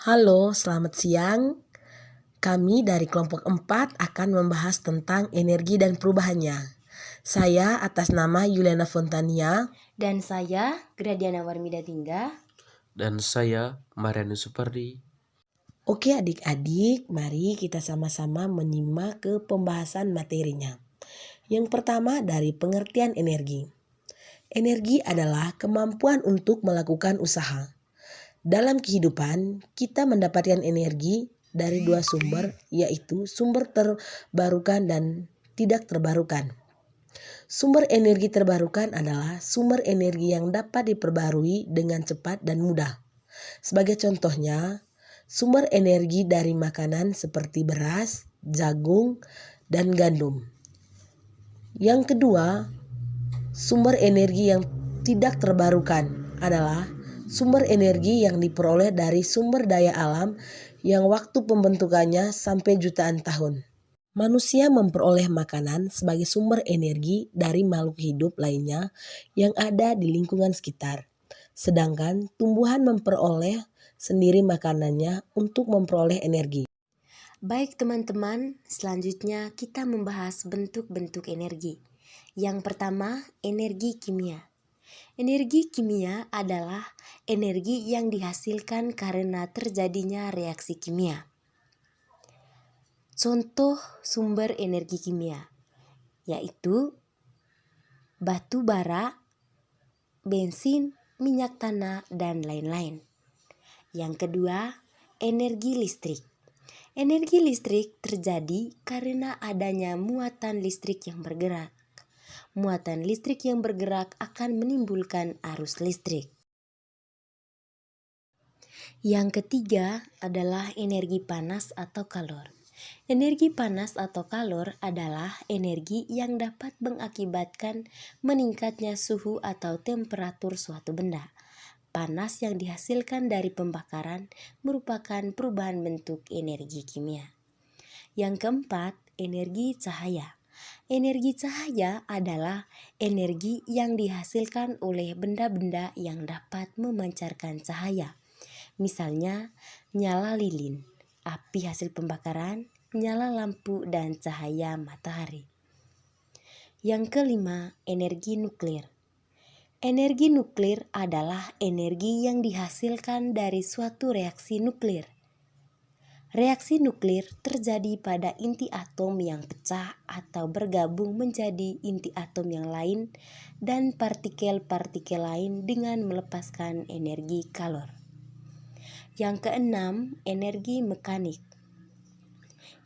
Halo, selamat siang. Kami dari kelompok 4 akan membahas tentang energi dan perubahannya. Saya atas nama Yuliana Fontania. Dan saya, Gradiana Warmida Tingga. Dan saya, Marianus Supardi. Oke adik-adik, mari kita sama-sama menyimak ke pembahasan materinya. Yang pertama dari pengertian energi. Energi adalah kemampuan untuk melakukan usaha. Dalam kehidupan, kita mendapatkan energi dari dua sumber, yaitu sumber terbarukan dan tidak terbarukan. Sumber energi terbarukan adalah sumber energi yang dapat diperbarui dengan cepat dan mudah. Sebagai contohnya, sumber energi dari makanan seperti beras, jagung, dan gandum. Yang kedua, sumber energi yang tidak terbarukan adalah sumber energi yang diperoleh dari sumber daya alam yang waktu pembentukannya sampai jutaan tahun. Manusia memperoleh makanan sebagai sumber energi dari makhluk hidup lainnya yang ada di lingkungan sekitar. Sedangkan tumbuhan memperoleh sendiri makanannya untuk memperoleh energi. Baik teman-teman, selanjutnya kita membahas bentuk-bentuk energi. Yang pertama, energi kimia. Energi kimia adalah energi yang dihasilkan karena terjadinya reaksi kimia. Contoh sumber energi kimia yaitu batu bara, bensin, minyak tanah, dan lain-lain. Yang kedua, energi listrik. Energi listrik terjadi karena adanya muatan listrik yang bergerak. Muatan listrik yang bergerak akan menimbulkan arus listrik. Yang ketiga adalah energi panas atau kalor. Energi panas atau kalor adalah energi yang dapat mengakibatkan meningkatnya suhu atau temperatur suatu benda. Panas yang dihasilkan dari pembakaran merupakan perubahan bentuk energi kimia. Yang keempat, energi cahaya. Energi cahaya adalah energi yang dihasilkan oleh benda-benda yang dapat memancarkan cahaya. Misalnya, nyala lilin, api hasil pembakaran, nyala lampu, dan cahaya matahari. Yang kelima, energi nuklir. Energi nuklir adalah energi yang dihasilkan dari suatu reaksi nuklir. Reaksi nuklir terjadi pada inti atom yang pecah atau bergabung menjadi inti atom yang lain dan partikel-partikel lain dengan melepaskan energi kalor. Yang keenam, energi mekanik.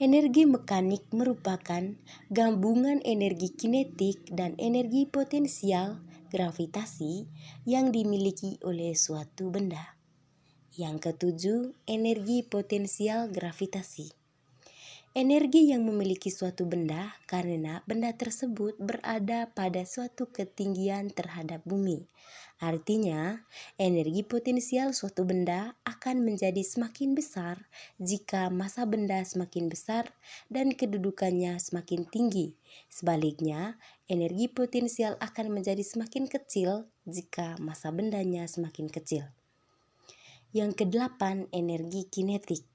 Energi mekanik merupakan gabungan energi kinetik dan energi potensial gravitasi yang dimiliki oleh suatu benda. Yang ketujuh, energi potensial gravitasi. Energi yang memiliki suatu benda karena benda tersebut berada pada suatu ketinggian terhadap bumi. Artinya, energi potensial suatu benda akan menjadi semakin besar jika massa benda semakin besar dan kedudukannya semakin tinggi. Sebaliknya, energi potensial akan menjadi semakin kecil jika massa bendanya semakin kecil. Yang kedelapan, energi kinetik.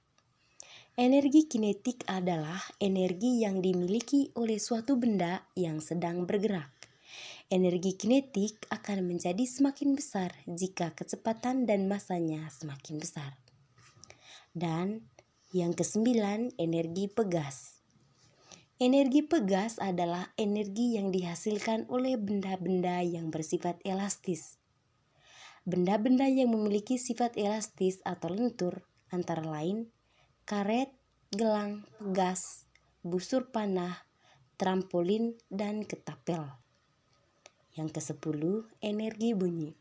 Energi kinetik adalah energi yang dimiliki oleh suatu benda yang sedang bergerak. Energi kinetik akan menjadi semakin besar jika kecepatan dan masanya semakin besar. Dan yang kesembilan, energi pegas. Energi pegas adalah energi yang dihasilkan oleh benda-benda yang bersifat elastis. Benda-benda yang memiliki sifat elastis atau lentur antara lain karet, gelang, pegas, busur panah, trampolin, dan ketapel. Yang ke-10, energi bunyi.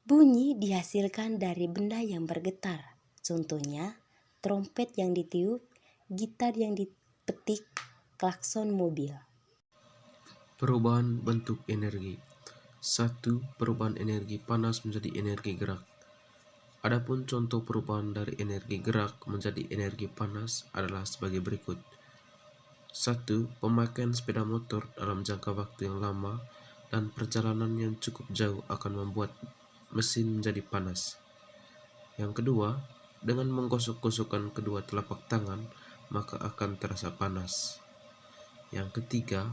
Bunyi dihasilkan dari benda yang bergetar. Contohnya, trompet yang ditiup, gitar yang dipetik, klakson mobil. Perubahan bentuk energi. 1. Perubahan energi panas menjadi energi gerak. Adapun contoh perubahan dari energi gerak menjadi energi panas adalah sebagai berikut. 1. Pemakaian sepeda motor dalam jangka waktu yang lama dan perjalanan yang cukup jauh akan membuat mesin menjadi panas. Yang kedua, dengan menggosok-gosokkan kedua telapak tangan, maka akan terasa panas. Yang ketiga,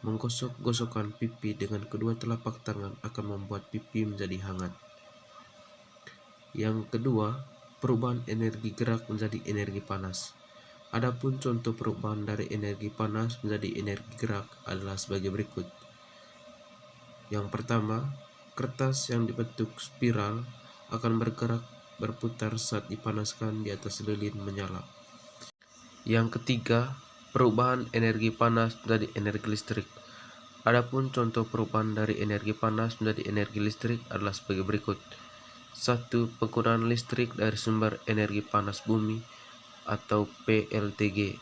menggosok-gosokkan pipi dengan kedua telapak tangan akan membuat pipi menjadi hangat. Yang kedua, perubahan energi gerak menjadi energi panas. Adapun contoh perubahan dari energi panas menjadi energi gerak adalah sebagai berikut. Yang pertama, kertas yang dibentuk spiral akan bergerak berputar saat dipanaskan di atas lilin menyala. Yang ketiga, perubahan energi panas menjadi energi listrik. Adapun contoh perubahan dari energi panas menjadi energi listrik adalah sebagai berikut. 1. Penggunaan listrik dari sumber energi panas bumi atau PLTG.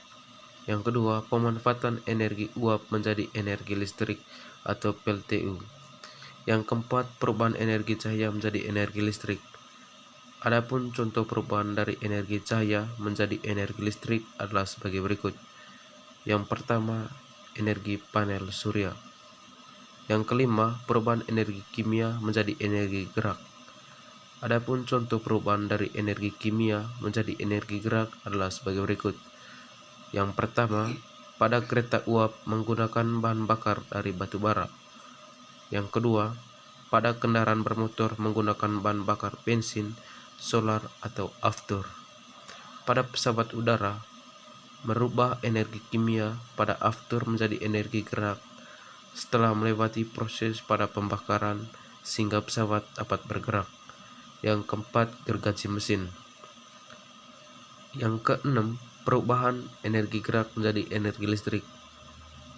Yang kedua, pemanfaatan energi uap menjadi energi listrik atau PLTU. Yang keempat, perubahan energi cahaya menjadi energi listrik. Adapun contoh perubahan dari energi cahaya menjadi energi listrik adalah sebagai berikut. Yang pertama, energi panel surya. Yang kelima, perubahan energi kimia menjadi energi gerak. Adapun contoh perubahan dari energi kimia menjadi energi gerak adalah sebagai berikut. Yang pertama, pada kereta uap menggunakan bahan bakar dari batu bara. Yang kedua, pada kendaraan bermotor menggunakan bahan bakar bensin, solar atau aftur. Pada pesawat udara, merubah energi kimia pada aftur menjadi energi gerak setelah melewati proses pada pembakaran sehingga pesawat dapat bergerak. Yang keempat, gergaji mesin. Yang keenam, perubahan energi gerak menjadi energi listrik.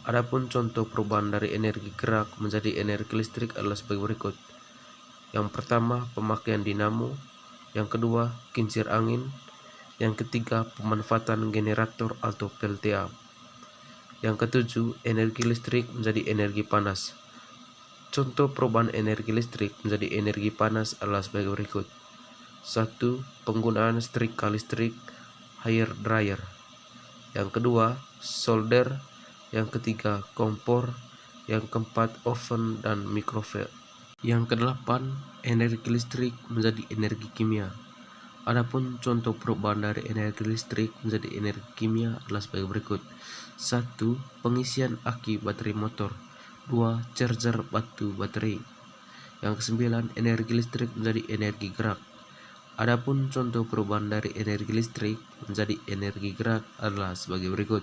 Adapun contoh perubahan dari energi gerak menjadi energi listrik adalah sebagai berikut. Yang pertama, pemakaian dinamo. Yang kedua, kincir angin. Yang ketiga, pemanfaatan generator atau PLTA. Yang ketujuh, energi listrik menjadi energi panas. Contoh perubahan energi listrik menjadi energi panas adalah sebagai berikut. 1. Penggunaan setrika listrik, hair dryer. Yang kedua, solder. Yang ketiga, kompor. Yang keempat, oven dan microwave. Yang kedelapan, energi listrik menjadi energi kimia. Adapun contoh perubahan dari energi listrik menjadi energi kimia adalah sebagai berikut. 1. Pengisian aki baterai motor. 2. Charger batu baterai. Yang kesembilan, energi listrik menjadi energi gerak. Adapun contoh perubahan dari energi listrik menjadi energi gerak adalah sebagai berikut.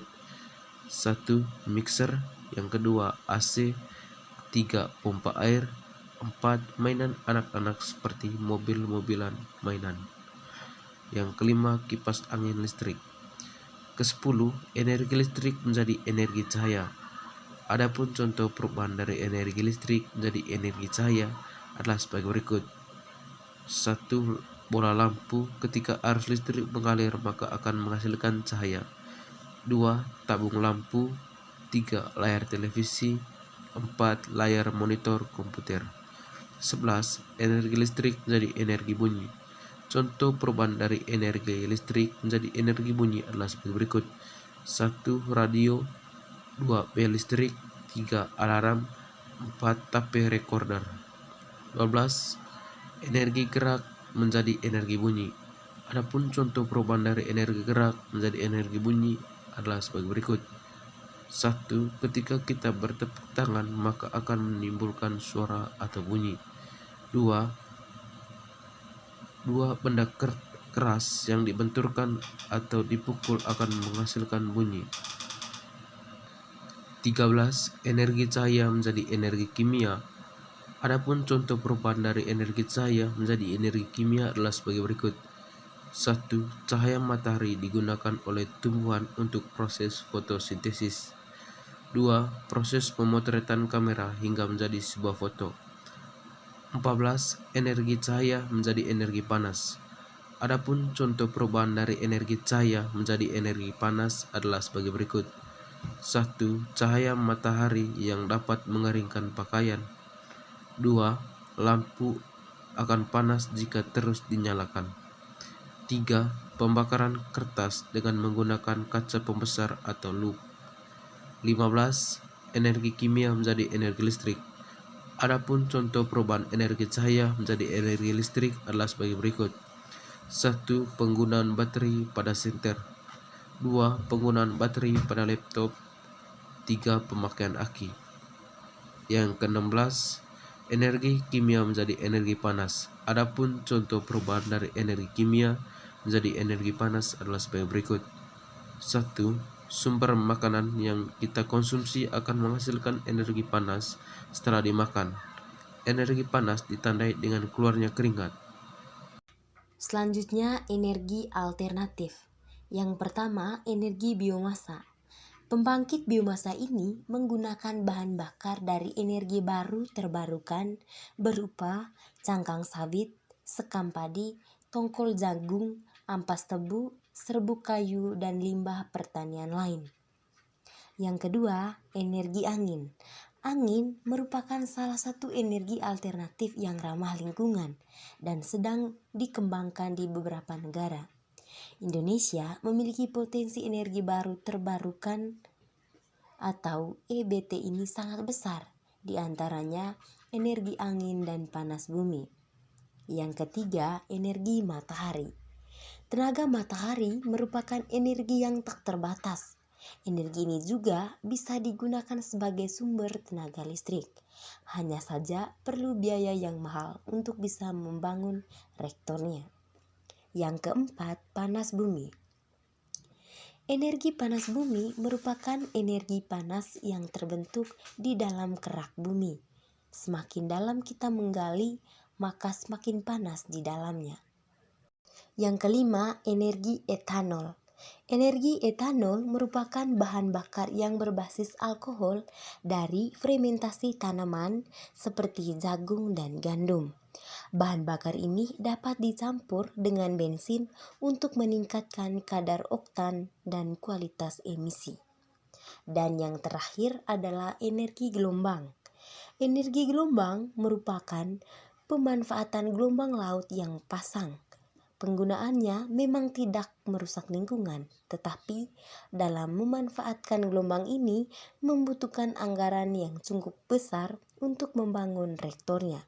1. Mixer. Yang kedua, AC. 3. Pompa air. 4. Mainan anak-anak seperti mobil-mobilan mainan. Yang kelima, kipas angin listrik. Ke-10, energi listrik menjadi energi cahaya. Adapun contoh perubahan dari energi listrik menjadi energi cahaya adalah sebagai berikut. 1. Bola lampu ketika arus listrik mengalir maka akan menghasilkan cahaya. 2. Tabung lampu. 3. Layar televisi. 4. Layar monitor komputer. 11. Energi listrik menjadi energi bunyi. Contoh perubahan dari energi listrik menjadi energi bunyi adalah sebagai berikut. 1. Radio. 2. Bel listrik. 3. Alarm. 4. Tape recorder. 12. Energi gerak menjadi energi bunyi. Adapun contoh perubahan dari energi gerak menjadi energi bunyi adalah sebagai berikut. 1. Ketika kita bertepuk tangan maka akan menimbulkan suara atau bunyi. 2. Benda keras yang dibenturkan atau dipukul akan menghasilkan bunyi. 13. Energi cahaya menjadi energi kimia. Adapun contoh perubahan dari energi cahaya menjadi energi kimia adalah sebagai berikut. 1. Cahaya matahari digunakan oleh tumbuhan untuk proses fotosintesis. 2. Proses pemotretan kamera hingga menjadi sebuah foto. 14. Energi cahaya menjadi energi panas. Adapun contoh perubahan dari energi cahaya menjadi energi panas adalah sebagai berikut. 1. Cahaya matahari yang dapat mengeringkan pakaian. 2. Lampu akan panas jika terus dinyalakan. 3. Pembakaran kertas dengan menggunakan kaca pembesar atau loop. 15. Energi kimia menjadi energi listrik. Adapun contoh perubahan energi cahaya menjadi energi listrik adalah sebagai berikut. 1. Penggunaan baterai pada senter. 2. Penggunaan baterai pada laptop. 3. Pemakaian aki. Yang ke-16, energi kimia menjadi energi panas. Adapun contoh perubahan dari energi kimia menjadi energi panas adalah sebagai berikut. 1. Sumber makanan yang kita konsumsi akan menghasilkan energi panas setelah dimakan. Energi panas ditandai dengan keluarnya keringat. Selanjutnya, energi alternatif. Yang pertama, energi biomasa. Pembangkit biomasa ini menggunakan bahan bakar dari energi baru terbarukan berupa cangkang sawit, sekam padi, tongkol jagung, ampas tebu, serbuk kayu, dan limbah pertanian lain. Yang kedua, energi angin. Angin merupakan salah satu energi alternatif yang ramah lingkungan dan sedang dikembangkan di beberapa negara. Indonesia memiliki potensi energi baru terbarukan atau EBT ini sangat besar, di antaranya energi angin dan panas bumi. Yang ketiga, energi matahari. Tenaga matahari merupakan energi yang tak terbatas. Energi ini juga bisa digunakan sebagai sumber tenaga listrik. Hanya saja perlu biaya yang mahal untuk bisa membangun reaktornya. Yang keempat, panas bumi. Energi panas bumi merupakan energi panas yang terbentuk di dalam kerak bumi. Semakin dalam kita menggali, maka semakin panas di dalamnya. Yang kelima, energi etanol. Energi etanol merupakan bahan bakar yang berbasis alkohol dari fermentasi tanaman seperti jagung dan gandum. Bahan bakar ini dapat dicampur dengan bensin untuk meningkatkan kadar oktan dan kualitas emisi. Dan yang terakhir adalah energi gelombang. Energi gelombang merupakan pemanfaatan gelombang laut yang pasang. Penggunaannya memang tidak merusak lingkungan, tetapi dalam memanfaatkan gelombang ini membutuhkan anggaran yang cukup besar untuk membangun reaktornya.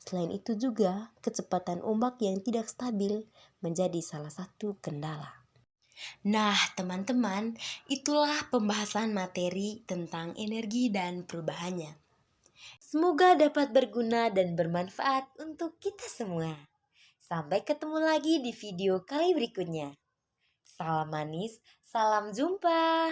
Selain itu juga, kecepatan ombak yang tidak stabil menjadi salah satu kendala. Nah, teman-teman, itulah pembahasan materi tentang energi dan perubahannya. Semoga dapat berguna dan bermanfaat untuk kita semua. Sampai ketemu lagi di video kali berikutnya. Salam manis, salam jumpa.